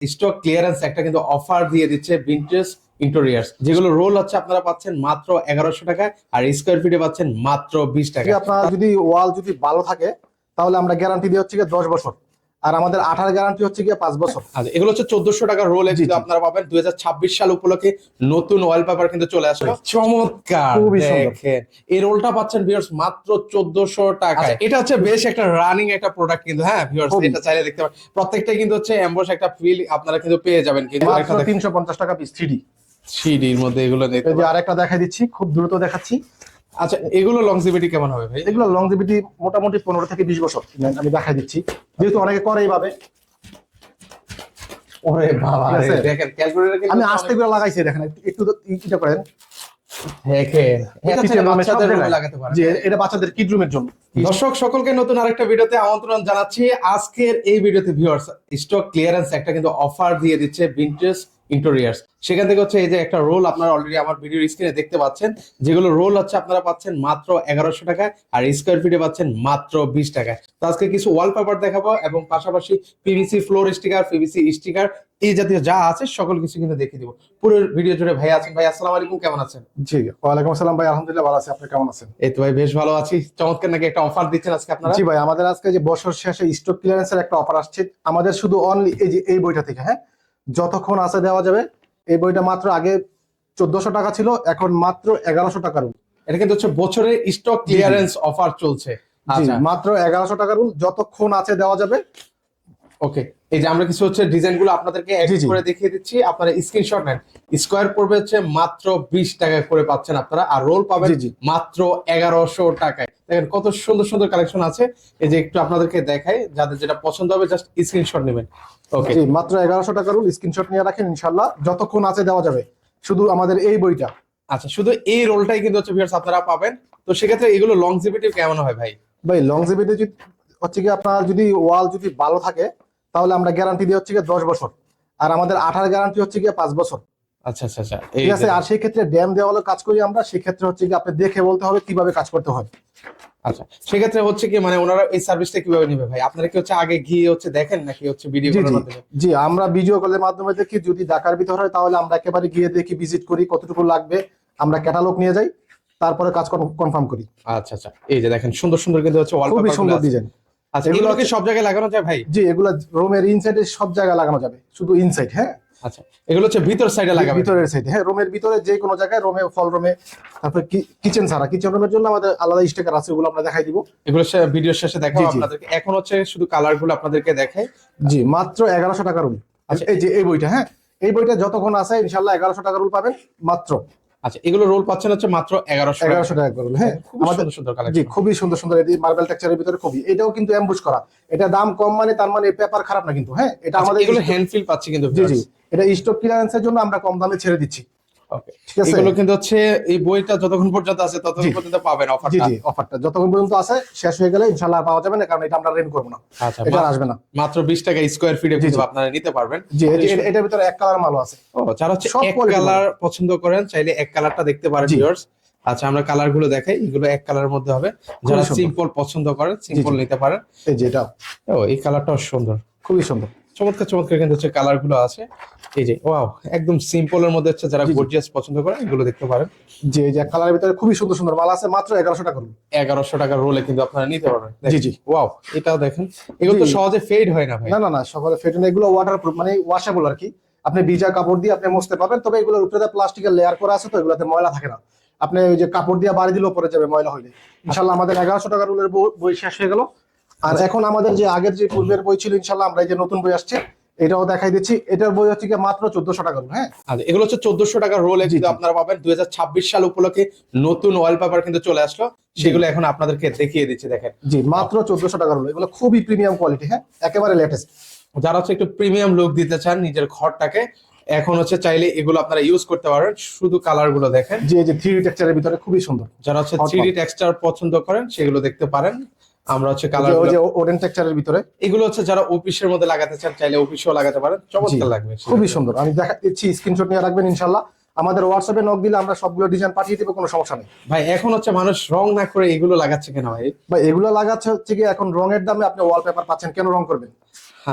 Stock clearance একটা কিন্তু offer দিয়ে দিচ্ছে ভিনটেজ ইন্টেরিয়র্স, যেগুলো রোল হচ্ছে আপনারা পাচ্ছেন মাত্র 1100 টাকায়, আর স্কোয়ার ফিটে পাচ্ছেন মাত্র 20 টাকা। আপনার যদি ওয়াল যদি ভালো থাকে তাহলে আমরা গ্যারান্টি দিয়ে হচ্ছে 10 বছর, আর আমাদের 18 গ্যারান্টি হচ্ছে 5 বছর। আচ্ছা, এগুলো হচ্ছে 1400 টাকার রোলে কিন্তু আপনারা পাবেন। 2026 সাল উপলক্ষে নতুন ওয়ালপেপার কিন্তু চলে আসলো, চমৎকার দেখেন। এই রোলটা পাচ্ছেন ভিউয়ার্স মাত্র 1400 টাকায়। এটা হচ্ছে বেশ একটা রানিং একটা প্রোডাক্ট কিন্তু, হ্যাঁ ভিউয়ার্স, এটা চাইলে দেখতে পারেন। প্রত্যেকটাই কিন্তু হচ্ছে এমবস একটা ফিল আপনারা কিন্তু পেয়ে যাবেন কিন্তু। মাত্র 350 টাকা পিস 3D এর মধ্যে এগুলো দেখতে পাবেন। আরেকটা দেখাই দিচ্ছি, খুব দ্রুত দেখাচ্ছি। আচ্ছা, এগুলো লংজিভিটি কেমন হবে ভাই? এগুলো লংজিভিটি মোটামুটি 15 থেকে 20 বছর আমি দেখাই দিচ্ছি, যেহেতু অনেকে করে এইভাবে। ওরে বাবা, দেখেন ক্যালকুলেটর কিন্তু আমি আস্তে করে লাগাইছি, দেখেন একটু এটা করেন। দেখেন এটা বাচ্চাদের কিড রুমের জন্য। দর্শক সকলকে নতুন আরেকটা ভিডিওতে আমন্ত্রণ জানাচ্ছি। আজকের এই ভিডিওতে ভিউয়ার্স স্টক ক্লিয়ারেন্স একটা কিন্তু অফার দিয়ে দিচ্ছে ভিনটেজ ইন্টেরিয়র্স। সেখান থেকে হচ্ছে এই যে একটা রোল আপনারা অলরেডি আমার ভিডিওর স্ক্রিনে দেখতে পাচ্ছেন, যেগুলো রোল হচ্ছে আপনারা পাচ্ছেন মাত্র 1100 টাকায়, আর স্কোয়ার ফিটে পাচ্ছেন মাত্র 20 টাকায়। তো আজকে কিছু ওয়ালপেপার দেখাবো এবং পাশাপাশি PVC floor sticker, PVC sticker, এই জাতীয় যা আছে সকল কিছু কিন্তু দেখিয়ে দিব পুরো ভিডিও জুড়ে। ভাই আছেন? ভাই আসসালামু আলাইকুম, কেমন আছেন? জি ওয়ালাইকুম আসসালাম ভাই, আলহামদুলিল্লাহ ভালো আছি, আপনি কেমন আছেন? এই তো ভাই বেশ ভালো আছি। চমৎকার নাকি একটা অফার দিচ্ছেন আজকে আপনারা? জি ভাই, আমাদের আজকে যে বছর শেষে স্টক ক্লিয়ারেন্সের একটা অফার আসছে আমাদের, শুধু অনলি এই যে এই বইটা থেকে, হ্যাঁ, যতক্ষণ আছে দেওয়া যাবে। এই বইটা মাত্র আগে 1400 টাকা ছিল, এখন মাত্র 1100 টাকা রুল। এটা কিন্তু হচ্ছে বছরের স্টক ক্লিয়ারেন্স অফার চলছে। আচ্ছা, মাত্র 1100 টাকা রুল, যতক্ষণ আছে দেওয়া যাবে। ওকে, এই যে আমরা কিছু হচ্ছে ডিজাইন গুলো আপনাদেরকে এডিট করে দেখিয়ে দিচ্ছি, আপনারা স্ক্রিনশট নেন। স্কোয়ার পড়বে হচ্ছে মাত্র 20 টাকা করে পাচ্ছেন আপনারা, আর রোল পাবেন মাত্র 1100 টাকায়। দেখেন কত সুন্দর সুন্দর কালেকশন আছে। এই যে একটু আপনাদেরকে দেখাই, যাদের যেটা পছন্দ হবে জাস্ট স্ক্রিনশট নেবেন। ওকে, মাত্র 1100 টাকা রুল, স্ক্রিনশট নিয়ে রাখেন, ইনশাআল্লাহ যতক্ষণ আছে দেওয়া যাবে। শুধু আমাদের এই বইটা, আচ্ছা, শুধু এই রোলটাই কিন্তু হচ্ছে ভিউয়ার্স আপনারা পাবেন। তো সেক্ষেত্রে এগুলো লংজিভিটি কেমন হয় ভাই? ভাই লংজিভিটি হচ্ছে কি, আপনার যদি ওয়াল যদি ভালো থাকে তাহলে আমরা গ্যারান্টি দিয়ে হচ্ছে 10 বছর, আর আমাদের 18 গ্যারান্টি হচ্ছে 5 বছর। আচ্ছা আচ্ছা আচ্ছা, ঠিক আছে। আর সেই ক্ষেত্রে ড্যাম দেওয়ালে কাজ করি আমরা, সেই ক্ষেত্রে হচ্ছে কি আপনি দেখে বলতে হবে কিভাবে কাজ করতে হয়। আচ্ছা, সেক্ষেত্রে হচ্ছে কি মানে ওনারা এই সার্ভিসটা কিভাবে নেবে ভাই? আপনারা কি হচ্ছে আগে গিয়ে হচ্ছে দেখেন নাকি হচ্ছে ভিডিও কলের মাধ্যমে? জি, আমরা ভিডিও কলের মাধ্যমে দেখি। যদি ঢাকার ভিতর হয় তাহলে আমরা একেবারে গিয়ে দেখি, ভিজিট করি, কতটুকু লাগবে আমরা ক্যাটালগ নিয়ে যাই, তারপরে কাজ কনফার্ম করি। আচ্ছা আচ্ছা, এই যে দেখেন সুন্দর সুন্দর কিন্তু হচ্ছে ওয়ালপেপার, খুবই সুন্দর ডিজাইন। আচ্ছা, এগুলো কি সব জায়গায় লাগানো যায় ভাই? জি, এগুলো রুমের ইনসাইডে সব জায়গায় লাগানো যাবে, শুধু ইনসাইড। হ্যাঁ, আচ্ছা, এগুলো হচ্ছে ভিতর সাইডে লাগাবে? ভিতরের সাইডে, হ্যাঁ, রুমের ভিতরে যে কোনো জায়গায়, রুমে, ফল রুমে, তারপর কিচেন ছাড়া। কিচেন রুমের জন্য আমাদের আলাদা স্টিকার আছে, ওগুলো আমরা দেখাই দিব। এগুলো ভিডিও শেষে দেখাবো আপনাদেরকে। এখন হচ্ছে শুধু কালার গুলো আপনাদেরকে দেখাই। জি, মাত্র 1100 টাকা রুল। আচ্ছা, এই যে এই বইটা, হ্যাঁ, এই বইটা যতক্ষণ আছে ইনশাআল্লাহ 1100 টাকা রুল পাবেন মাত্র। আচ্ছা, এগুলো রোল পাচ্ছেন হচ্ছে মাত্র 1100 টাকা রুল। হ্যাঁ, আমাদের সুন্দর কালেকশন। জি, খুবই সুন্দর সুন্দর। এই মার্বেল টেক্সচারের ভিতরে খুবই, এটাও কিন্তু এমবুশ করা। এটা দাম কম মানে তার মানে পেপার খারাপ না কিন্তু। হ্যাঁ, এটা আমাদের এগুলো হ্যান্ড ফিল পাচ্ছি কিন্তু। জি, এটা স্টক ক্লিয়ারেন্সের জন্য আমরা কম দামে ছেড়ে দিচ্ছি। ওকে, ঠিক আছে। এগুলো কিন্তু হচ্ছে এই বইটা যতক্ষণ পর্যন্ত আছে ততক্ষণ পর্যন্ত পাবেন অফারটা। জি, অফারটা যতক্ষণ পর্যন্ত আছে, শেষ হয়ে গেলে ইনশাআল্লাহ পাওয়া যাবে না, কারণ এটা আমরা রেন্ট করব না। আচ্ছা, এটা আসবে না। মাত্র 20 টাকা স্কয়ার ফিটে কিন্তু আপনারা নিতে পারবেন। জি, এটার ভিতরে এক কালার মালও আছে। ও, যারা হচ্ছে এক কালার পছন্দ করেন চাইলে এক কালারটা দেখতে পারেন ভিউয়ার্স। আচ্ছা, আমরা কালার গুলো দেখাই। এগুলো এক কালারের মধ্যে হবে, যারা সিম্পল পছন্দ করেন সিম্পল নিতে পারেন। এই যে এটা, ও, এই কালারটাও সুন্দর, খুবই সুন্দর, চমৎকার চমৎকার কিন্তু হচ্ছে কালার গুলো আছে। এই যে ওয়াও, একদম সিম্পল এর মধ্যে হচ্ছে যারা গর্জিয়াস পছন্দ করেন এগুলো দেখতে পারেন। যে যে কালারের ভিতরে খুবই সুন্দর সুন্দর মাল আছে, মাত্র 1100 টাকা রুল। 1100 টাকার রোলে কিন্তু আপনারা নিতে পারবেন। জি, ওয়াও, এটাও দেখেন। এগুলো তো সহজে ফেড হয় না ভাই? না, সহজে ফেড না। এগুলো ওয়াটারপ্রুফ, মানে ওয়াশেবল আর কি। আপনি ভিজা কাপড় দিয়ে আপনি মুছতে পারবেন, তবে এগুলোর উপরে প্লাস্টিকের লেয়ার করা আছে, তো এগুলোতে ময়লা থাকে না। আপনি ওই যে কাপড় দিয়ে বাড়ি দিলেও পরে যাবে ময়লা হইলে। ইনশাআল্লাহ আমাদের 1100 টাকা রুলের বই শেষ হয়ে গেল। আর এখন আমাদের যে আগের যে পূর্বের বই ছিল, ইনশাআল্লাহ আমরা এই যে নতুন বই আসছে এটাও দেখাই দিচ্ছি। এটার বই হচ্ছে মাত্র 1400 টাকা রুল। হ্যাঁ, আচ্ছা, এগুলো হচ্ছে 1400 টাকার রোলে কিন্তু আপনারা পাবেন। 2026 সাল উপলক্ষে নতুন ওয়ালপেপার কিন্তু চলে আসলো, সেগুলো এখন আপনাদেরকে দেখিয়ে দিচ্ছি। দেখেন, জি, মাত্র 1400 টাকা রুল। এগুলো খুবই প্রিমিয়াম কোয়ালিটি। হ্যাঁ, একেবারে লেটেস্ট। যারা হচ্ছে একটু প্রিমিয়াম লুক দিতে চান নিজের ঘরটাকে, এখন হচ্ছে চাইলে এগুলো আপনারা ইউজ করতে পারেন। শুধু কালার গুলো দেখেন, যে 3D টেক্সচারের ভিতরে খুবই সুন্দর। যারা হচ্ছে 3D টেক্সচার পছন্দ করেন সেগুলো দেখতে পারেন। আমরা হচ্ছে কালার ওই যে ওডেন টেক্সচারের ভিতরে, এগুলো হচ্ছে যারা অফিসের মধ্যে লাগাতে চান চাইলে অফিসেও লাগাতে পারেন, চমৎকার লাগবে, খুবই সুন্দর। আমি দেখা দিচ্ছি, স্ক্রিনশট নিয়ে রাখবেন ইনশাআল্লাহ। আমাদের হোয়াটসঅ্যাপে নক দিলে আমরা সবগুলো ডিজাইন পাঠিয়ে দেবো, কোনো সমস্যা নেই। ভাই এখন হচ্ছে মানুষ রং না করে এগুলো লাগাচ্ছে কেন ভাই? বা এগুলো লাগাচ্ছে হচ্ছে কি, এখন রঙের দামে আপনি ওয়ালপেপার পাচ্ছেন, কেন রং করবেন?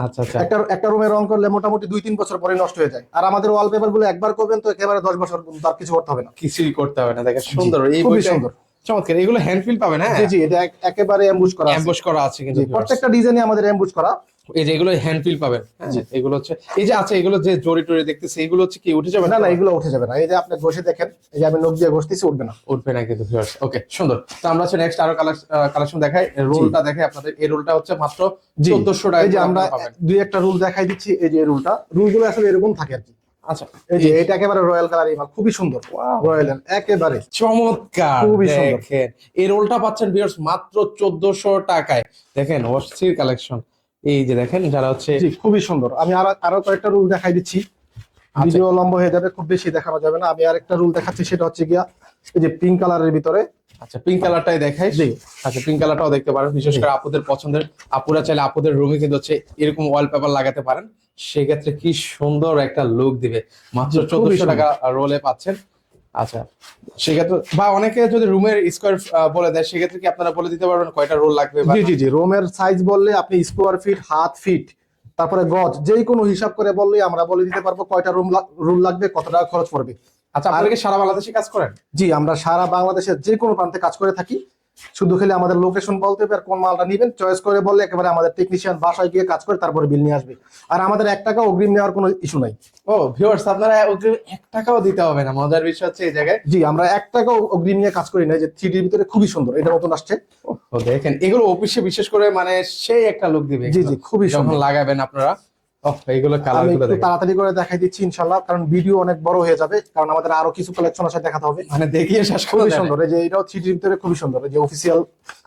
আচ্ছা আচ্ছা। একটা রুমে রং করলে মোটামুটি 2-3 বছর পরে নষ্ট হয়ে যায়, আর আমাদের ওয়ালপেপার গুলো একবার করবেন তো একেবারে 10 বছর তার কিছু করতে হবে না। কিছুই করতে হবে না। দেখেন সুন্দর, এই খুবই বইটা সুন্দর। চমৎকার। এগুলো হ্যান্ড ফিল পাবেন, হ্যাঁ? জি জি, এটা একেবারে এমবুশ করা আছে। অ্যাম্বুশ করা আছে কিন্তু জি, প্রত্যেকটা ডিজাইনে আমাদের এমবুশ করা। এই যে এগুলো হ্যান্ড ফিল পাবেন, হ্যাঁ? জি। এগুলো হচ্ছে এই যে আছে, এগুলো যে জড়ি টড়ি দেখতেছি এগুলো হচ্ছে কি উঠে যাবে না না, এগুলো উঠে যাবে না। এই যে আপনি ঘষে দেখেন, এই যে আমি নখ দিয়ে ঘষতেছি, উঠবে না। উঠবে না কিন্তু ভিউয়ার্স। ওকে, সুন্দর। তো আমরা হচ্ছে নেক্সট আরো কালেকশন দেখাই। রোলটা দেখাই আপনাদের। এই রোলটা হচ্ছে মাত্র 1400 টাকা। এই যে আমরা দুই একটা রুল দেখাই দিচ্ছি। এই যে রুলটা, রুলগুলো আসলে এরকম থাকে আর কি। আচ্ছা, এই যে এটা একেবারে রয়্যাল কালার, মাল খুবই সুন্দর। রয়্যাল একেবারে চমৎকার। খুবই সুন্দর। দেখেন এই রোলটা পাচ্ছেন ভিউয়ার্স মাত্র 1400 টাকায়। দেখেন অস্থির কালেকশন। এই যে দেখেন যারা হচ্ছে, জি খুবই সুন্দর। আমি আরো কয়েকটা রুল দেখাই দিচ্ছি, ভিডিও লম্বা হয়ে যাবে, খুব বেশি দেখানো যাবে না। আমি আরেকটা রুল দেখাচ্ছি, সেটা হচ্ছে গিয়া এই যে পিঙ্ক কালারের ভিতরে। আচ্ছা পিঙ্ক কালারটাই দেখাই। জি। আচ্ছা পিঙ্ক কালারটাও দেখতে পারেন, বিশেষ করে আপুদের পছন্দের। আপুরা চাইলে আপুদের রুমে কিন্তু হচ্ছে এরকম ওয়ালপেপার লাগাতে পারেন, সেক্ষেত্রে কি সুন্দর একটা লুক দিবে। মাত্র জি, খুবই 1400 টাকা রোলে পাচ্ছেন। আচ্ছা সেক্ষেত্রে বা অনেকে যদি রুমের স্কোয়ার বলে দেয়, সেক্ষেত্রে কি আপনারা বলে দিতে পারবেন কয়টা রোল লাগবে? জি জি জি, রুমের সাইজ বললে আপনি স্কোয়ার ফিট, হাত ফিট, তারপরে গজ, যেই কোনো হিসাব করে বললে আমরা বলে দিতে পারবো কয়টা রুল লাগবে, কত টাকা খরচ পড়বে। আচ্ছা আপনারা কি সারা বাংলাদেশে কাজ করেন? জি, আমরা সারা বাংলাদেশের যে কোনো প্রান্তে কাজ করে থাকি। শুধু খালি আমাদের লোকেশন বলতে হবে আর কোন মালটা নিবেন চয়েস করে বললে একেবারে আমাদের টেকনিশিয়ান বাসায় গিয়ে কাজ করে তারপরে বিল নিয়ে আসবে। আর আমাদের 1 টাকা অগ্রিম নেওয়ার কোনো ইস্যু নাই। ও ভিউয়ার্স, আপনারা ওকে 1 টাকাও দিতে হবে না। মজার বিষয় হচ্ছে এই জায়গায়, জি, আমরা 1 টাকা অগ্রিম নিয়ে কাজ করি না। যে 3D ভিতরে খুবই সুন্দর, এটা নতুন আসছে। ও দেখেন এগুলো অফিসে বিশেষ করে মানে সেই একটা লুক দিবে। জি জি, খুবই যখন সুন্দর। লাগাবেন আপনারা, এইগুলো কালার আমি গুলো একটু দেখেন, তাড়াতাড়ি করে দেখাই দিচ্ছি ইনশাআল্লাহ, কারণ ভিডিও অনেক বড় হয়ে যাবে, কারণ আমাদের আরো কিছু কালেকশন আছে দেখাতে হবে। মানে দেখিয়ে শেষ করা খুবই যায় না। সুন্দর। এই যে এটাও 3D ভিতরে খুবই সুন্দর, এই যে অফিসিয়াল।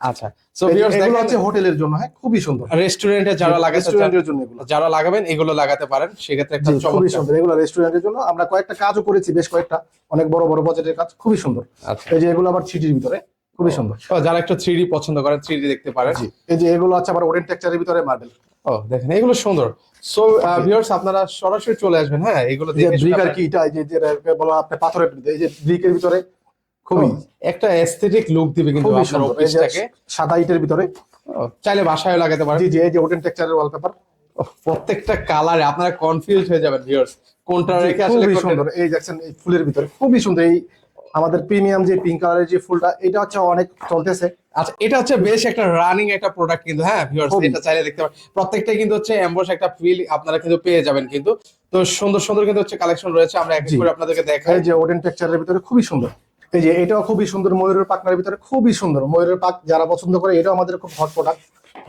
আচ্ছা সো ভিউয়ার্স এগুলো দেখেন হচ্ছে হোটেলের জন্য, হ্যাঁ খুবই সুন্দর। রেস্টুরেন্টে যারা লাগাতে চান, রেস্টুরেন্টের জন্য এগুলো। যারা লাগাবেন এগুলো লাগাতে পারেন, সেক্ষেত্রে একটা জি, খুবই চমৎকার। সুন্দর। এগুলো রেস্টুরেন্টের জন্য আমরা কয়েকটা কাজও করেছি, বেশ কয়েকটা, অনেক বড় বড় বাজেটের কাজ, খুবই সুন্দর। আচ্ছা এই যে এগুলো আবার 3D ভিতরে খুবই সুন্দর। ও, যারা একটু 3D পছন্দ করেন 3D দেখতে পারেন। জি, এই যে এগুলো আছে আবার ওডেন টেক্সচারের ভিতরে মার্বেল। ও দেখেন এগুলো সুন্দর। সো ভিউয়ার্স আপনারা সরাসরি চলে আসবেন, হ্যাঁ এগুলো যে দেখে শুনে ব্রিক আর আপনারা- কি, এটা এই যে যেটা বলা আপনি পাথরের ভিতরে, এই যে ব্রিকের ভিতরে খুবই একটা এস্থেটিক লুক দিবে কিন্তু খুবই আপনার সুন্দর। এই যে অফিসটাকে। সাদা ইটের ভিতরে। চাইলে বাসায় লাগাতে পারেন। জি জি, এই যে ওডেন টেক্সচারের ওয়ালপেপার, প্রত্যেকটা কালারে আপনারা কনফিউজ হয়ে যাবেন ভিউয়ার্স, কোনটা রেখে আসলে খুবই কোনটা- সুন্দর। এই দেখছেন এই ফুলের ভিতরে খুবই সুন্দর। এই আমাদের প্রিমিয়াম যে পিঙ্ক কালারের যে ফুলটা, এটা হচ্ছে অনেক চলতেছে। আচ্ছা এটা হচ্ছে বেশ একটা রানিং একটা প্রোডাক্ট কিন্তু, হ্যাঁ ভিউয়ার্স খুবই। এটা চাইলে দেখতে পারেন। প্রত্যেকটাই কিন্তু হচ্ছে এমবস একটা ফিল আপনারা কিন্তু পেয়ে যাবেন কিন্তু। তো সুন্দর সুন্দর কিন্তু হচ্ছে কালেকশন রয়েছে, আমরা এক এক জি। করে আপনাদেরকে দেখাই। এই যে ওডেন টেক্সচারের ভিতরে খুবই সুন্দর। এই যে এটাও খুবই সুন্দর, ময়ূরের পাখনার ভিতরে খুবই সুন্দর। ময়ূরের পাখ যারা পছন্দ করে, এটাও আমাদের খুব হট প্রোডাক্ট,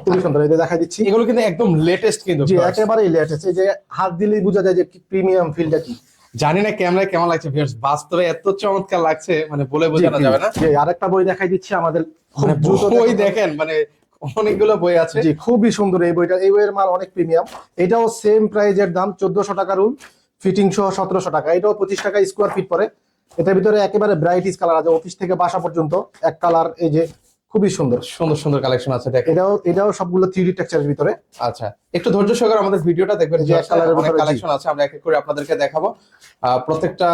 খুবই সুন্দর। এই যে দেখাই দিচ্ছি। এগুলো কিন্তু একদম লেটেস্ট কিন্তু জি, viewers। একেবারেই লেটেস্ট। এই যে হাত দিলেই বোঝা যায় যে প্রিমিয়াম ফিলটা কি। জানি না ক্যামেরায় কেমন লাগছে ভিউয়ার্স, বাস্তবে এত চমৎকার লাগছে মানে বলে বোঝানো যাবে না। জি, আরেকটা বই দেখাই দিচ্ছি আমাদের, খুব মানে দ্রুত বই দেখাবো। দেখেন মানে অনেকগুলো বই আছে। জি, খুবই সুন্দর এই বইটা। এই বইয়ের মাল অনেক প্রিমিয়াম। এটাও সেম প্রাইজের দাম, 1400 টাকা রুল, ফিটিং সহ 1700 টাকা। এটাও 25 টাকা স্কোয়ার ফিট পড়ে। এটার ভিতরে একেবারে ব্রাইটিস কালার আছে, অফিস থেকে বাসা পর্যন্ত এক কালার। এই যে খুবই সুন্দর। সুন্দর সুন্দর কালেকশন আছে দেখেন। এটাও সবগুলো 3D টেক্সচারের ভিতরে। আচ্ছা একটু ধৈর্য সহকারে আমাদের ভিডিওটা দেখবেন, যে এক কালারের অনেক ভিতরে, জি। কালেকশন আছে, আমরা এক এক করে আপনাদেরকে দেখাবো। প্রত্যেকটা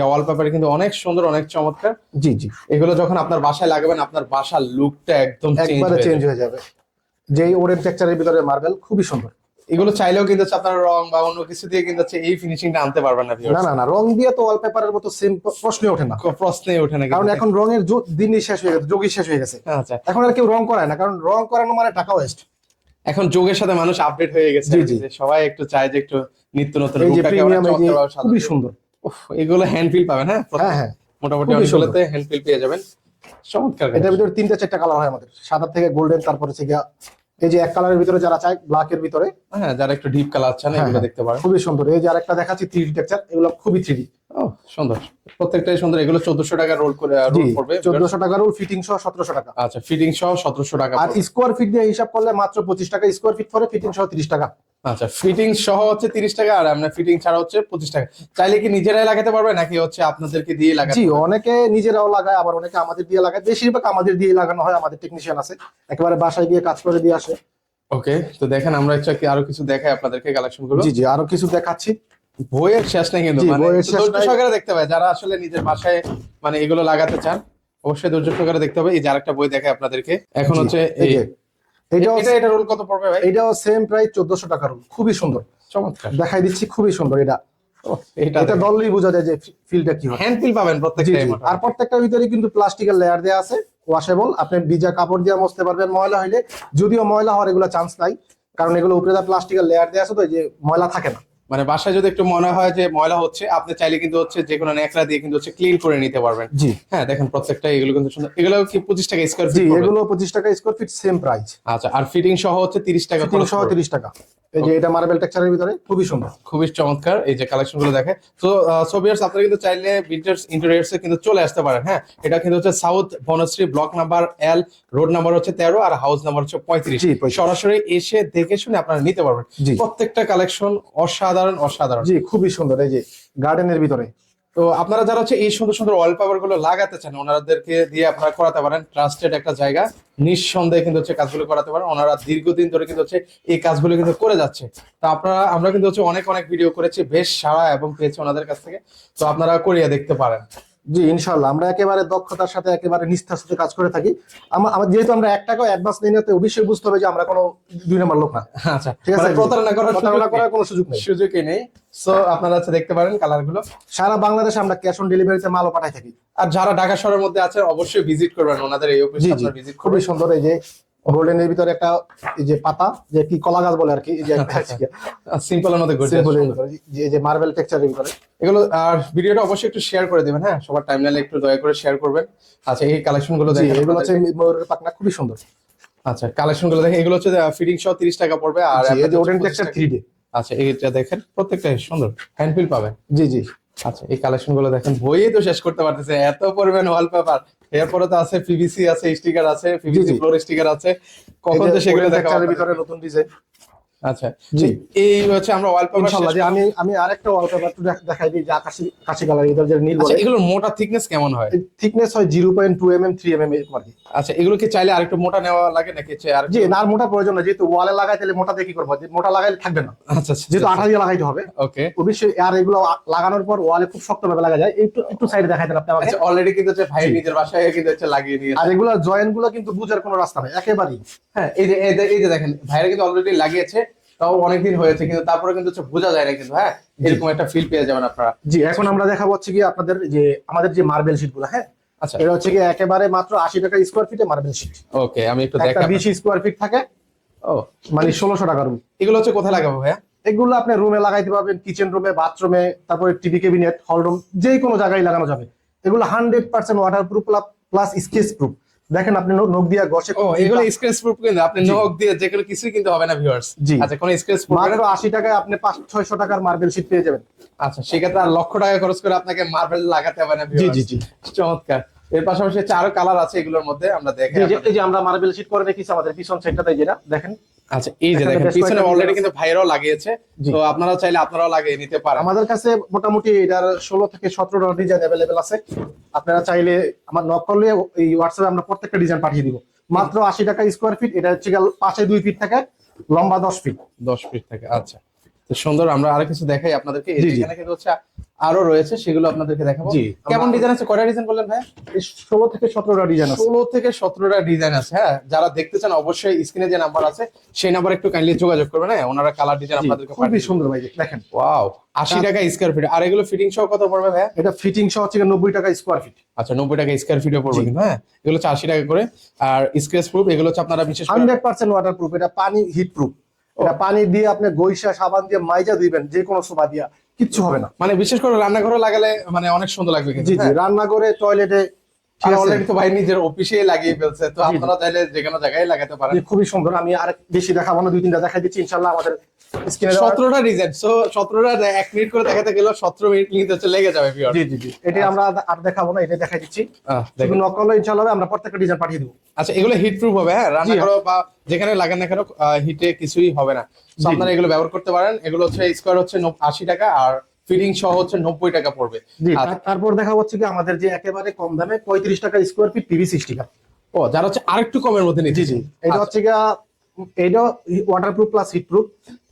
ওয়ালপেপারে কিন্তু অনেক সুন্দর, অনেক চমৎকার। জি জি, এগুলো যখন আপনার বাসায় লাগাবেন, আপনার বাসার লুকটা একদম একবারে চেঞ্জ চেঞ্জ। হয়ে যাবে। যেই ওডেন টেক্সচারের ভিতরে মার্বেল, খুবই সুন্দর। এগুলো চাইলেও কিন্তু হচ্ছে আপনার রং বা অন্য কিছু দিয়ে কিন্তু হচ্ছে এই ফিনিশিংটা আনতে পারবেন না না ভিউয়ার্স। না না, রং দিয়ে তো ওয়ালপেপারের মতো সেম প্রশ্নই ওঠে না। প্রশ্নই ওঠে না কারণ কিন্তু। এখন রঙের দিনই শেষ হয়ে গেছে, যোগই শেষ হয়ে গেছে। আচ্ছা এখন আর কেউ রং করায় না, কারণ রং করানো মানে টাকা ওয়েস্ট। এখন যুগের সাথে মানুষ আপডেট হয়ে গেছে, জি, জি। যে সবাই একটু চায় যে একটু নিত্য নতুন এই যে রূপটাকে প্রিমিয়াম, এই যে চমৎকারভাবে সাজাতে। খুবই সুন্দর। উফ, এগুলো হ্যান্ড ফিল পাবেন, হ্যাঁ হ্যাঁ হ্যাঁ, মোটামুটি খুবই অনেকগুলোতে হ্যান্ড ফিল পেয়ে যাবেন। চমৎকার এটার ভিতরে 3-4টা কালার হয় আমাদের, সাদা থেকে গোল্ডেন, তারপরে হচ্ছে গিয়া এই যে এক কালারের ভিতরে যারা চায় ব্ল্যাকের ভিতরে। হ্যাঁ যারা একটু ডিপ কালার চান হ্যাঁ, এগুলো হ্যাঁ, দেখতে পারেন। খুবই সুন্দর। এই যে আরেকটা দেখাচ্ছি 3D টেক্সচার, এগুলো খুবই 3D। ও সুন্দর, প্রত্যেকটাই সুন্দর। এগুলো 1400 টাকা রোল করে জি, রোল করবে। 1400 টাকা রুল, ফিটিং সহ 1700 টাকা। আচ্ছা ফিটিং সহ 1700 টাকা আর পড়বে। স্কোয়ার ফিট দিয়ে হিসাব করলে মাত্র 25 টাকা স্কোয়ার ফিট পরে, ফিটিং সহ 30 টাকা। আচ্ছা ফিটিং সহ হচ্ছে 30 টাকা, আর আমরা ফিটিং ছাড়া হচ্ছে 25 টাকা। চাইলে কি নিজেরাই লাগাতে পারবে নাকি হচ্ছে আপনাদেরকে দিয়ে লাগাতে জি, হবে? অনেকে নিজেরাও লাগায়, আবার অনেকে আমাদের দিয়ে লাগায়। বেশিরভাগ আমাদের দিয়ে লাগানো হয়, আমাদের টেকনিশিয়ান আছে, একেবারে বাসায় গিয়ে কাজ করে দিয়ে আসে। ওকে তো দেখেন আমরা হচ্ছে কি আরো কিছু দেখাই আপনাদেরকে কালেকশন গুলো। জি জি, আরো কিছু দেখাচ্ছি। বইয়ের শেষ নেই কিন্তু, জি, মানে বইয়ের একটু শেষ ধৈর্য নাই। সহকারে দেখতে হবে যারা আসলে নিজের বাসায় মানে এগুলো লাগাতে চান, অবশ্যই ধৈর্য সহকারে দেখতে হবে। এই যে আরেকটা বই দেখায় আপনাদেরকে, এখন জি, হচ্ছে এই এই যে এটাও এটা রোল কত পড়বে ভাই? এটাও সেম প্রাইস 1400 টাকার, খুবই সুন্দর। চমৎকার। দেখাই দিচ্ছি, খুবই সুন্দর এটা। ও, এটা এটা ধরলেই বোঝা যায় যে ফিলটা কি হয়। হ্যান্ড ফিল পাবেন জি প্রত্যেকটাই জি। আর মোটামুটি। প্রত্যেকটার ভিতরে কিন্তু প্লাস্টিকের লেয়ার দেওয়া আছে, ওয়াশেবল। আপনি ভিজা কাপড় দিয়ে মুছতে পারবেন ময়লা হইলে, যদিও ময়লা হওয়ার এগুলো চান্স নাই, কারণ এগুলো উপরে প্লাস্টিকের লেয়ার দেওয়া আছে, তো এই যে ময়লা থাকে না। মানে বাসায় যদি একটু মনে হয় যে ময়লা হচ্ছে, আপনি চাইলে কিন্তু হচ্ছে যে কোনো ন্যাকড়া দিয়ে কিন্তু হচ্ছে ক্লিন করে নিতে পারবেন। জি হ্যাঁ, দেখেন প্রত্যেকটা এগুলো কিন্তু সুন্দর। এগুলো কি 25 টাকা স্কয়ার জি, ফিট পড়বে? এগুলো 25 টাকা স্কোয়ার ফিট, সেম প্রাইস। আচ্ছা, আর ফিটিং সহ হচ্ছে 30 টাকা খরচ 330 পড়বে। টাকা। এই যে এটা মার্বেল টেক্সচারের ভিতরে, খুবই সুন্দর। খুবই চমৎকার এই যে কালেকশন গুলো দেখে। তো সোভিয়ার্স, আপনারা কিন্তু চাইলে বিল্টার্স ইন্টেরিয়র্স এ কিন্তু চলে আসতে পারেন। হ্যাঁ, এটা কিন্তু হচ্ছে south Banasree, block number L, road number হচ্ছে 13, আর হাউস নাম্বার হচ্ছে 35। জি, 35। সরাসরি এসে দেখে শুনে আপনারা নিতে পারবেন। জি প্রত্যেকটা কালেকশন অসাধারণ অসাধারণ। জি, খুবই সুন্দর। এই যে গার্ডেনের ভিতরে। তো আপনারা যারা হচ্ছে এই সুন্দর সুন্দর ওয়ালপেপার গুলো লাগাতে চান, ওনাদেরকে দিয়ে আপনারা করাতে পারেন। ট্রাস্টেড একটা জায়গা, নিঃসন্দেহে কিন্তু হচ্ছে কাজগুলো করাতে পারেন। ওনারা দীর্ঘদিন ধরে কিন্তু হচ্ছে এই কাজগুলো কিন্তু করে যাচ্ছে। তো আমরা কিন্তু হচ্ছে অনেক অনেক ভিডিও করেছি, বেশ সাড়া এবং পেয়েছি ওনাদের কাছ থেকে। তো আপনারা করিয়ে দেখতে পারেন। জি ইনশাল্লাহ, আমরা একেবারে দক্ষতার সাথে, একেবারে নিষ্ঠার সাথে কাজ করে থাকি। আমার যেহেতু আমরা 1 টাকাও অ্যাডভান্স নিই না, তো অবশ্যই বুঝতে হবে যে আমরা কোনো 2 নম্বর লোক না। আচ্ছা, ঠিক আছে, মানে প্রতারণা করার প্রতারণা করার কোনো সুযোগ নেই। সুযোগই নেই। সো আপনারা হচ্ছে দেখতে পারেন কালার গুলো। সারা বাংলাদেশে আমরা ক্যাশ অন ডেলিভারিতে মালও পাঠাই থাকি। আর যারা ঢাকা শহরের মধ্যে আছে অবশ্যই ভিজিট করবেন ওনাদের এই জি অফিসে, জি, আপনারা ভিজিট খুবই করবেন। সুন্দর। এই যে গোল্ডেনের ভিতরে একটা, এই যে পাতা, যে কি কলা গাছ বলে আর কি, এই যে সিম্পলের মধ্যে গর্জিয়াস সিম্পলের সুন্দর। ভিতরে, এই যে মার্বেল টেক্সচারের ভিতরে। এগুলো আর ভিডিওটা অবশ্যই একটু শেয়ার করে দিবেন। হ্যাঁ, সবার টাইমলাইনে একটু দয়া করে শেয়ার করবেন। আচ্ছা, এই কালেকশন গুলো জি, দেখেন এগুলো হচ্ছে আপনাদেরকে। ময়ূরের পাখনা, খুবই সুন্দর। আচ্ছা, কালেকশন গুলো দেখেন। এগুলো হচ্ছে ফিটিং সহ 30 টাকা পড়বে, আর জি, এই যে আপনাদের ওডেন হচ্ছে 25 টেক্সচার টাকা। 3D। আচ্ছা, এইটা দেখেন, প্রত্যেকটাই সুন্দর, হ্যান্ড ফিল পাবেন। জি জি আচ্ছা, এই কালেকশন গুলো দেখেন, বইয়ে তো শেষ করতে পারতেছে, এত পরিমাণ ওয়ালপেপার। এরপরে তো আছে পিভিসি, আছে স্টিকার, আছে পিভিসি জি। ফ্লোর স্টিকার আছে, এই কখন যে যে সেগুলো wooden দেখা texture এর ভিতরে নতুন ডিজাইন। আচ্ছা জি। এই হচ্ছে আমরা ওয়ালপেপার ইনশাআল্লাহ। যে আমি আরেকটা ওয়ালপেপার দেখাই দিই, যে আকাশি কাশি কালার, এটা যে নীল আচ্ছা, বলে। এগুলোর মোটা থিকনেস কেমন হয়? থিকনেস হয় 0.2 mm 3 mm এরকম আর কি। আচ্ছা, এগুলো কি চাইলে আরেকটু মোটা নেওয়া লাগে নাকি আর? জি না, আর মোটা প্রয়োজন না, যেহেতু ওয়ালে লাগাই, তাহলে মোটা দিয়ে কি করবো, যে মোটা লাগাইলে থাকবে না, আচ্ছা আচ্ছা, যেহেতু আঠা দিয়ে লাগাইতে হবে। ওকে। অবশ্যই। আর এগুলো লাগানোর পর ওয়ালে খুব শক্ত ভাবে লাগা যায়। একটু একটু সাইডে দেখাই দেন আপনি আমাকে। আচ্ছা, অলরেডি কিন্তু হচ্ছে ভাই জি। নিজের বাসায় কিন্তু হচ্ছে লাগিয়ে আর নিয়েছে। এগুলো জয়েন্ট গুলো কিন্তু বুঝার কোনো রাস্তা নাই একেবারেই। হ্যাঁ, এই যে দেখেন, ভাইরা কিন্তু অলরেডি লাগিয়েছে, তাও অনেকদিন হয়েছে, কিন্তু তারপরে কিন্তু হচ্ছে বোঝা যায় না কিন্তু। হ্যাঁ, এরকম একটা ফিল পেয়ে যাবেন আপনারা। জি, এখন আমরা দেখাবো হচ্ছে কি আপনাদের যে আমাদের যে মার্বেল শিট গুলো। হ্যাঁ, আচ্ছা, এটা হচ্ছে কি একেবারে মাত্র 80 টাকা স্কোয়ার ফিটে মার্বেল শিট। ওকে, আমি একটু একটা দেখাই। 20 স্কোয়ার ফিট থাকে, ও, মানে 1600 টাকা রুম। এগুলো হচ্ছে কোথায় লাগাবো ভাইয়া? এগুলো আপনি রুমে লাগাইতে পারবেন, কিচেন রুমে, বাথরুমে, তারপরে টিভি ক্যাবিনেট, হল রুম, যে কোনো জায়গায় লাগানো যাবে। এগুলো 100% water proof plus sketch proof. দেখেন আপনি নখ দিয়ে ঘষে, ও, এগুলো স্ক্র্যাচ প্রুফ, কিন্তু আপনি জি। নখ দিয়ে যে কোনো কিছুই কিন্তু হবে না ভিউয়ার্স। জি। আচ্ছা, কোনো স্ক্র্যাচ প্রুফ মাত্র 80 টাকায় আপনি 500-600 টাকার মার্বেল শিট পেয়ে যাবেন। আচ্ছা, সেক্ষেত্রে আর লক্ষ টাকা খরচ করে আপনাকে মার্বেল লাগাতে হবে না জি viewers। জি জি চমৎকার। এর পাশাপাশি হচ্ছে আরো কালার আছে এগুলোর মধ্যে, আমরা দেখে এই যে আমরা মার্বেল শিট করে রেখেছি আমাদের পিছন সাইডটাতে, যেটা দেখেন। আচ্ছা, এই যে এখানে দেখেন বেশ পিছনে কয়েকটা অলরেডি design কিন্তু ভাইরাও লাগিয়েছে। জি। তো আপনারা চাইলে আপনারাও লাগিয়ে নিতে পারেন। আমাদের কাছে মোটামুটি এটার 16 থেকে 17টা ডিজাইন অ্যাভেলেবেল আছে। আপনারা চাইলে আমার নক করলে এই হোয়াটসঅ্যাপে আমরা প্রত্যেকটা ডিজাইন পাঠিয়ে দিব। মাত্র 80 টাকা স্কোয়ার ফিট। এটা হচ্ছে পাশে 2 ফিট থাকে, লম্বা 10 ফিট। 10 ফিট থেকে। আচ্ছা, তো সুন্দর। আমরা আরো কিছু দেখাই আপনাদেরকে। জি, জি। এখানে কিন্তু হচ্ছে আরো রয়েছে, সেগুলো আপনাদেরকে দেখাবো। জি। কেমন ডিজাইন আছে? কয়টা ডিজাইন বললেন ভাই? 16 থেকে 17টা ডিজাইন আছে। 16 থেকে 17টা ডিজাইন আছে। হ্যাঁ, যারা দেখতে চান অবশ্যই স্ক্রিনে যে নাম্বার আছে সেই নাম্বারে একটু কাইন্ডলি যোগাযোগ করবেন। হ্যাঁ, ওনারা কালার ডিজাইন জি, আপনাদেরকে খুবই পাঠিয়ে সুন্দর ভাই, দেখেন। ওয়াও, 80 টাকা স্কয়ার ফিট। আর এগুলো ফিটিং সহ কত পড়বে ভাই? এটা ফিটিং সহ হচ্ছে 90 টাকা স্কোয়ার ফিট। আচ্ছা, 90 টাকা স্কয়ার ফিটে পড়বে জি। কিন্তু। হ্যাঁ, এগুলো হচ্ছে 80 টাকা করে। আর স্ক্র্যাচ প্রুফ এগুলো হচ্ছে আপনারা বিশেষ করে 100% ওয়াটার প্রুফ। এটা পানি হিট প্রুফ। এটা পানি দিয়ে আপনি গৈসা সাবান দিয়ে মাইজা দিবেন, যে কোনো সোফা দিয়া কিচ্ছু হবে না। মানে বিশেষ করে রান্নাঘরে লাগালে মানে অনেক সুন্দর লাগবে কিন্তু। জি জি, হ্যাঁ। রান্নাঘরে, টয়লেটে, ঠিক আর আছে। অলরেডি তো ভাই নিজের অফিসে লাগিয়ে ফেলছে, তো জি, জি। আপনারা চাইলে যে কোনো জায়গায় লাগাতে পারেন। জি, খুবই সুন্দর। আমি আর বেশি দেখাবো না, 2-3টা দেখাই দিচ্ছি ইনশাআল্লাহ। আমাদের স্ক্রিনে 17টা ডিজাইন। সো 17টা 1 মিনিট করে দেখাতে গেলে 17 মিনিট কিন্তু হচ্ছে লেগে যাবে ভিউয়ার। জি জি জি, এটা আমরা আর দেখাবো না, এটা দেখাই দিচ্ছি। শুধু দেখুন। নক করলে ইনশাআল্লাহ আমরা প্রত্যেকটা ডিজাইন পাঠিয়ে দেবো। আচ্ছা, এগুলো হিট প্রুফ হবে। হ্যাঁ, রান্নাঘরে বা যেখানে লাগান না কেন হিটে কিছুই হবে না। তো জি। আপনারা এগুলো ব্যবহার করতে পারেন। এগুলো হচ্ছে স্কয়ার হচ্ছে 80 টাকা, আর ফিটিং সহ হচ্ছে 90 টাকা পড়বে। জি, আচ্ছা। তারপর দেখা হচ্ছে কি আমাদের যে একেবারে কম দামে 35 টাকা স্কোয়ার ফিট পিভিসি স্টিকার। ও, যারা হচ্ছে আরেকটু কমের মধ্যে নিচ্ছে। জি জি, এটা হচ্ছে গিয়া, এটা water proof plus heat proof.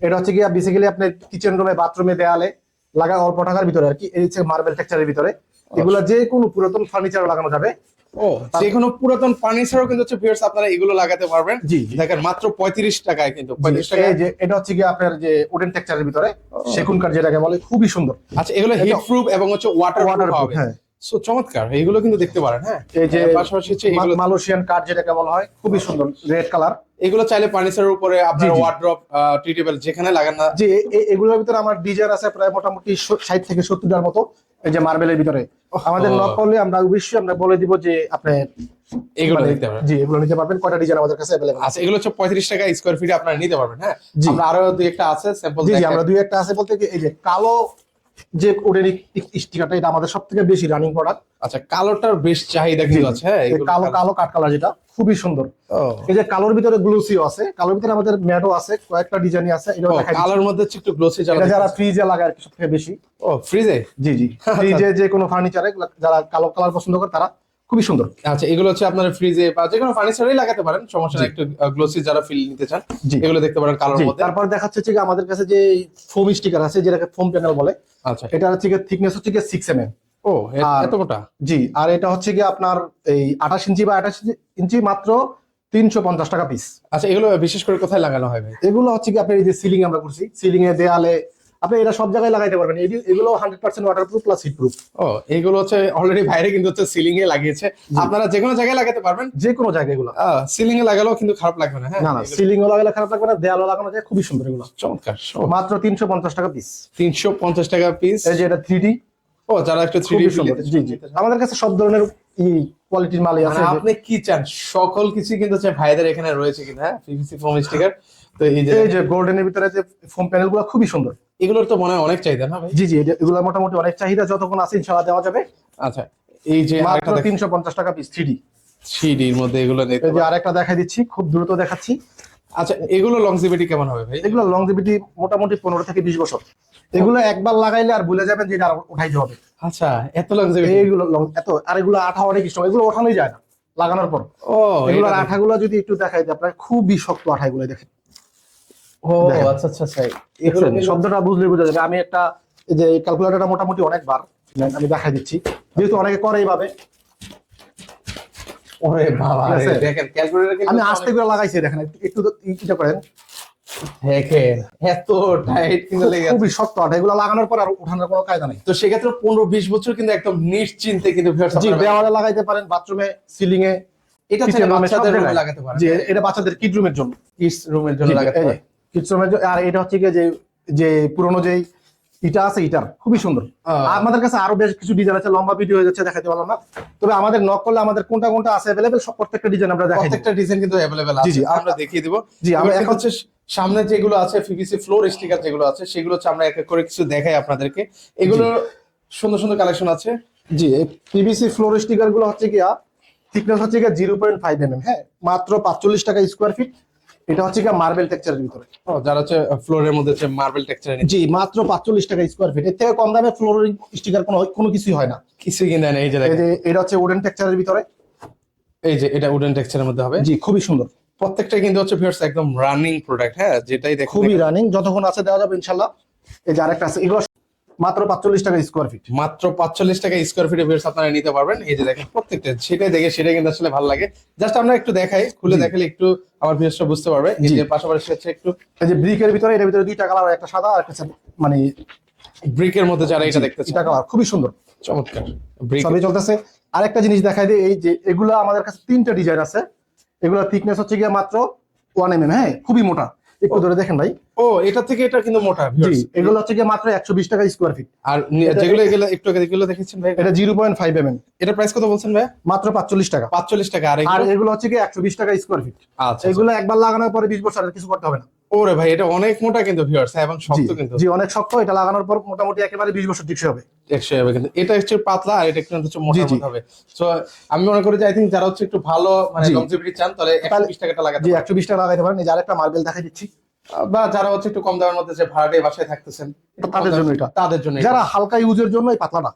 এটা হচ্ছে গিয়া বেসিক্যালি আপনার কিচেন রুমে, বাথরুমে, দেয়ালে, লাগায় অল্প টাকার ভিতরে আর কি, এই হচ্ছে মার্বেল টেক্সচারের ভিতরে। এগুলা যে কোনো পুরাতন ফার্নিচার লাগানো যাবে। ও, যে কোনো পুরাতন ফার্নিচারও কিন্তু হচ্ছে ভিউয়ার্স আপনারা এগুলো লাগাতে পারবেন। জি জি। দেখেন মাত্র 35 টাকায়, কিন্তু জি, 35 এই টাকায়। যে এটা হচ্ছে কি আপনার যে উডেন টেক্সচারের ভিতরে সেগুন কাঠ যেটাকে বলে, খুবই সুন্দর। আচ্ছা, এগুলো হিট প্রুফ এবং হচ্ছে ওয়াটার প্রুফ হবে। হ্যাঁ। সো চমৎকার, এগুলো কিন্তু দেখতে পারেন। হ্যাঁ, এই যে পাশাপাশি হচ্ছে এগুলো, মালয়েশিয়ান কাঠ যেটাকে বলা হয়, খুবই সুন্দর রেড কালার। এগুলো চাইলে ফার্নিচারের উপরে আপনার জি, জি। ওয়ার্ড্রপ, টি টেবিল যেখানে লাগান না। যে এগুলোর ভিতরে আমার ডিজাইন আছে প্রায় মোটামুটি 60 থেকে 70টার মতো। এই যে মার্বেলের ভিতরে আমাদের নক করলে আমরা অবশ্যই আমরা বলে দিব যে আপনি এগুলো মানে দেখতে পারেন। জি, এগুলো নিতে পারবেন। কয়টা ডিজাইন আমাদের কাছে अवेलेबल আছে। আচ্ছা, এগুলো হচ্ছে 35 টাকা স্কয়ার ফিটে আপনারা নিতে পারবেন। হ্যাঁ, জি। আমরা আরো দুই একটা আছে স্যাম্পল জি জি, দেখাই। আমরা দুই একটা আছে বলতে কি, এই যে কালো যে উডেন স্টিকারটা, এটা আমাদের সবথেকে বেশি রানিং প্রোডাক্ট। আচ্ছা, কালোটার বেশ চাহিদা কিন্তু আছে। হ্যাঁ, এই এগুলো কালো কালো কাঠ কালার যেটা খুবই সুন্দর। ও, এই যে কালোর ভিতরে গ্লোসিও আছে, কালোর ভিতরে আমাদের ম্যাটও আছে, কয়েকটা ডিজাইনই আছে। এটা দেখাই দিচ্ছি। কালোর মধ্যে হচ্ছে একটু গ্লোসি এটা যারা ফ্রিজে লাগায় আর কি সবথেকে বেশি। ও, ফ্রিজে। জি জি, ফ্রিজে যে কোনো ফার্নিচারে যারা কালো কালার পছন্দ করে তারা খুবই সুন্দর। আচ্ছা, এগুলো হচ্ছে আপনার ফ্রিজে বা যে কোনো ফার্নিচারেই লাগাতে পারেন, সমস্যা নেই। একটু গ্লোসি যারা ফিল নিতে চান, জি। এগুলো দেখতে পারেন কালোর জি, মধ্যে। তারপর দেখাচ্ছে যে আমাদের কাছে যে ফোম স্টিকার আছে, যেটাকে ফোম প্যানেল বলে। আচ্ছা, এটা হচ্ছে থিকনেস হচ্ছে 6 mm। ও, আর- এত মোটা। জি, আর এটা হচ্ছে কি আপনার এই 28 ইঞ্চি বা 28 ইঞ্চি মাত্র 350 টাকা পিস। আচ্ছা, এগুলো বিশেষ করে কোথায় লাগানো হয় ভাই? এগুলো হচ্ছে কি আপনার এই যে সিলিং আমরা করছি, সিলিং এ দেয়ালে আপনি এটা সব জায়গায় লাগাইতে পারবেন। এগুলো 100% ওয়াটারপ্রুফ প্লাস হিট প্রুফ। ও, এগুলো হচ্ছে অলরেডি বাইরে কিন্তু হচ্ছে সিলিং এ লাগিয়েছে, আপনারা যে কোনো জায়গায় লাগাতে পারবেন। যে কোনো জায়গায় এগুলো, সিলিং এ লাগালেও কিন্তু খারাপ লাগবে না। হ্যাঁ, না না, সিলিং ও লাগালে খারাপ লাগবে না, দেয়ালও লাগানো যায়, খুবই সুন্দর এগুলো। চমৎকার। মাত্র 350 টাকা পিস। 350 টাকা পিস। এই যে এটা 3D, ও, যারা একটু 3D খুবই সুন্দর। জি জি, আমাদের কাছে সব ধরনের কোয়ালিটির মালই আছে। আপনি কি চান, সকল কিছু কিন্তু হচ্ছে ভাইদের এখানে রয়েছে কিনা। হ্যাঁ, পিভিসি ফোম স্টিকার। তো এই যে গোল্ডেনের ভিতরে যে ফোম প্যানেল গুলো খুবই সুন্দর। এগুলোর তো মনে হয় অনেক চাহিদা না ভাই? জি জি, এগুলো মোটামুটি অনেক চাহিদা, যতক্ষণ আছে ইনশাআল্লাহ দেওয়া যাবে। আচ্ছা, এই যে মাত্র আরেকটা 350 টাকা পিস 3D। 3D এর মধ্যে এগুলো দেখতে এই যে পারেন। আরেকটা দেখাই দিচ্ছি, খুব দ্রুত দেখাচ্ছি। আচ্ছা, এগুলো লংজিভিটি কেমন হবে ভাই? এগুলো লংজিভিটি মোটামুটি 15 থেকে 20 বছর। এগুলো একবার লাগাইলে আর ভুলে যাবেন যে এটা আর উঠাইতে হবে। আচ্ছা, এত লংজিভিটি। এইগুলো এত, আর এগুলো আঠা অনেক স্ট্রং, এগুলো ওঠানোই যায় না লাগানোর পর। ও, এগুলোর এটা দেখুন। আঠাগুলো যদি একটু দেখাই যে আপনার খুবই শক্ত আঠা, এগুলো দেখেন। ও, দেখেন। আচ্ছা আচ্ছা আচ্ছা, এগুলো দেখছেন? কিন্তু- শব্দটা বুঝলে বোঝা যাবে। আমি একটা এই যে ক্যালকুলেটরটা মোটামুটি অনেকবার আমি দেখাই দিচ্ছি, যেহেতু অনেকে করে এইভাবে। ওরে বাবা ঠিক আছে? রে, দেখেন ক্যালকুলেটর কিন্তু আমি আস্তে করে লাগাইছি, দেখেন একটু এটা করেন। দেখেন এত টাইট কিন্তু লেগে আছে। খুবই শক্ত আঠা, এগুলো লাগানোর পর আর উঠানোর কোনো কায়দা নেই। তো সেক্ষেত্রে 15-20 বছর কিন্তু একদম নিশ্চিন্তে কিন্তু viewers জি, আপনারা- দেওয়ালে লাগাইতে পারেন, বাথরুমে, সিলিং এ, এটা kitchen চাইলে room এ, সব বাচ্চাদের জায়গায়। রুমে লাগাতে পারেন। জি, এটা বাচ্চাদের কিড রুমের জন্য। কিডস রুমের জন্য জি, লাগাতে এই যে পারেন। কিডস রুমের জন্য। আর এটা হচ্ছে কি যে যে পুরোনো যে ইটা আছে, ইটার খুবই সুন্দর। আর আমাদের কাছে আরো বেশ কিছু ডিজাইন আছে, লম্বা ভিডিও হয়ে যাচ্ছে, দেখাতে পারলাম না। তবে আমাদের নক করলে আমাদের কোনটা কোনটা আছে अवेलेबल, সব প্রত্যেকটা ডিজাইন আমরা দেখাই দিই। প্রত্যেকটা ডিজাইন কিন্তু अवेलेबल জি, আছে, জি, আমরা দেখিয়ে দিব। জি, আমরা এবার এখন হচ্ছে সামনে যেগুলো আছে পিভিসি ফ্লোর স্টিকার যেগুলো আছে, সেগুলো হচ্ছে আমরা এক এক করে কিছু দেখাই আপনাদেরকে। এগুলো সুন্দর সুন্দর কালেকশন আছে। জি, পিভিসি ফ্লোর স্টিকার গুলো হচ্ছে কি থিকনেস হচ্ছে কি 0.5 mm। হ্যাঁ, মাত্র 45 টাকা স্কয়ার ফিট। এটা হচ্ছে কি মার্বেল টেক্সচারের ভিতরে। ও, যারা হচ্ছে ফ্লোরের মধ্যে হচ্ছে মার্বেল টেক্সচার জি, মাত্র 45 টাকা স্কয়ার ফিট। এর থেকে কম দামে ফ্লোর স্টিকার কোনো কিছুই হয় না। কিছুই কিনা নেই। এই যে এই দেখেন, যে এটা হচ্ছে উডেন টেক্সচারের ভিতরে। এই যে এটা উডেন টেক্সচারের মধ্যে হবে। জি, খুবই সুন্দর, প্রত্যেকটা কিন্তু হচ্ছে ভিউয়ার্স একদম রানিং প্রোডাক্ট। হ্যাঁ, যেটাই দেখুন খুবই রানিং, যতক্ষণ আছে দেওয়া যাবে ইনশাল্লাহ। এই যে আরেকটা আছে, এগুলো মাত্র 45 টাকা স্কয়ার ফিট। মাত্র 45 টাকা স্কয়ার ফিটে ভিউয়ার্স আপনারা নিতে পারবেন। এই যে দেখেন প্রত্যেকটা, সেটাই দেখে সেটাই কিন্তু আসলে ভালো লাগে। জাস্ট আমরা একটু দেখাই, খুলে জি। দেখালে একটু আমার ভিউয়ার্সরা বুঝতে পারবে। এই জি। যে পাশাপাশি হচ্ছে একটু এই যে ব্রিকের ভিতরে, এর ভিতরে দুইটা কালার, একটা সাদা আর একটা মানে ব্রিকের মধ্যে যারা এটা দেখতেছে, এটা কালার খুবই সুন্দর, চমৎকার ব্রিক। সবই চলতেছে। আরেকটা জিনিস দেখাই দিই, এই যে এগুলো আমাদের কাছে 3টা ডিজাইন আছে। এগুলো থিকনেস হচ্ছে গিয়ে মাত্র 1 mm। হ্যাঁ, খুবই মোটা, একটু ধরে দেখেন ভাই। ও, এটা থেকে এটা কিন্তু মোটা জি, viewers। এগুলো হচ্ছে গিয়ে মাত্র 120 টাকা স্কয়ার ফিট। আর যেগুলো এগুলো একটু আগে যেগুলো দেখেছেন ভাই, এটা 0.5 mm, এটা প্রাইস কত বলছেন ভাই? মাত্র 45 টাকা। 45 টাকা। আর আর এগুলো? এগুলো হচ্ছে কি 120 টাকা স্কয়ার ফিট। আচ্ছা, এগুলো একবার লাগানোর পরে 20 বছর আর কিছু করতে হবে না। ওরে ভাই, এটা অনেক মোটা কিন্তু ভিউয়ার্স, এবং জি শক্ত কিন্তু। জি, অনেক শক্ত। এটা লাগানোর পর মোটামুটি একেবারে 20 বছর টিকসই হবে। 100 হবে কিন্তু। এটা হচ্ছে পাতলা আর এটা একটু হচ্ছে মোটা জি, জি। মতো হবে। সো আমি মনে করি যে আই থিংক যারা হচ্ছে একটু ভালো মানে জি। লংজিভিটি চান, তাহলে 120 টাকাটা লাগাতে জি, পারেন। 120 টাকা লাগাইতে পারেন। এই যে আরেকটা মার্বেল দেখাই দিচ্ছি, বা যারা হচ্ছে একটু কম দামের মধ্যে যে ভাড়াটে বাসায় থাকতেছেন, একটু কম তাদের দামে- জন্য এটা। তাদের জন্য এটা। যারা হালকা ইউজের জন্য এই পাতলাটা,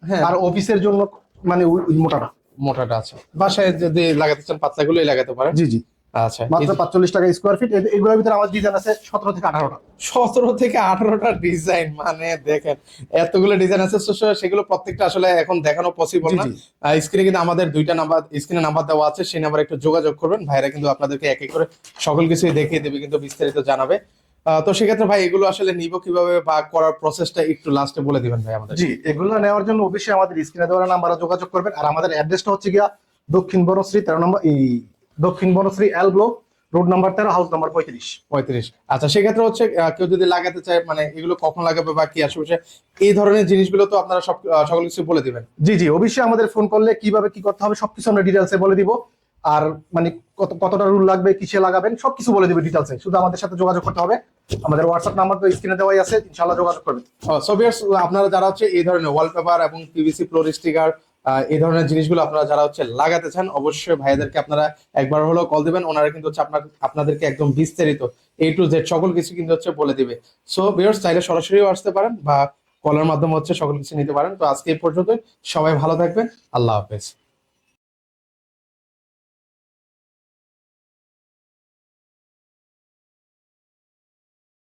হ্যাঁ, আর অফিসের জন্য মানে ওই মোটাটা। মোটাটা আছে। বাসায় যদি লাগাতে চান পাতলাগুলোই লাগাতে পারেন। জি জি, আচ্ছা, মাত্র 45 টাকা স্কোয়ার ফিট। এগুলোর ভিতরে আমার ডিজাইন আছে 17 থেকে 18টা। 17 থেকে 18টা ডিজাইন, মানে দেখেন এতগুলো ডিজাইন আছে, সেগুলো প্রত্যেকটা আসলে এখন দেখানো পসিবল জি না। জি স্ক্রিনে কিন্তু আমাদের দুইটা নাম্বার, স্ক্রিনে নাম্বার দেওয়া আছে, সেই নাম্বারে একটু যোগাযোগ করবেন, ভাইরা কিন্তু আপনাদেরকে এক এক করে সকল কিছুই দেখিয়ে দেবে, কিন্তু বিস্তারিত জানাবে। তো সেক্ষেত্রে ভাই এগুলো আসলে নিব কিভাবে বা করার প্রসেসটা একটু লাস্টে বলে দিবেন ভাই আমাদের। জি, এগুলো নেওয়ার জন্য অবশ্যই আমাদের স্ক্রিনে দেওয়া নাম্বারে যোগাযোগ করবেন। আর আমাদের অ্যাড্রেসটা হচ্ছে গিয়া দক্ষিণ বনশ্রী 13 নম্বর, দক্ষিণ Banasree L block, road number 13, house number 35। 35। আচ্ছা, সেক্ষেত্রে হচ্ছে কেউ যদি লাগাতে চায়, মানে এগুলো কখন লাগাবে বা কি আশেপাশে এই ধরনের জিনিসগুলো তো আপনারা সব সকল কিছু বলে দিবেন। জি জি, অবশ্যই আমাদের ফোন করলে কিভাবে কি করতে হবে সবকিছু আমরা ডিটেলসে বলে দিব। আর মানে কতটা রুল লাগবে, কিসে লাগাবেন সবকিছু বলে দিব ডিটেলসে। শুধু আমাদের সাথে যোগাযোগ করতে হবে। আমাদের হোয়াটসঅ্যাপ নাম্বার তো স্ক্রিনে দেওয়াই আছে, ইনশাআল্লাহ যোগাযোগ করবেন। সো ভিউয়ার্স, আপনারা যারা হচ্ছে এই ধরনের ওয়ালপেপার এবং পিভিসি ফ্লোর স্টিকার, এই ধরনের জিনিসগুলো আপনারা যারা হচ্ছে লাগাতে চান, অবশ্যই ভাইয়াদেরকে আপনারা একবার হলেও কল দিবেন। ওনারা কিন্তু হচ্ছে আপনাদেরকে একদম বিস্তারিত A to Z সকল কিছু কিন্তু হচ্ছে বলে দিবে। সো ভিউয়ার্স, চাইলে সরাসরিও আসতে পারেন বা কলের মাধ্যমে হচ্ছে সকল কিছু নিতে পারেন। তো আজকে এই পর্যন্ত, সবাই ভালো থাকবেন, আল্লাহ হাফেজ।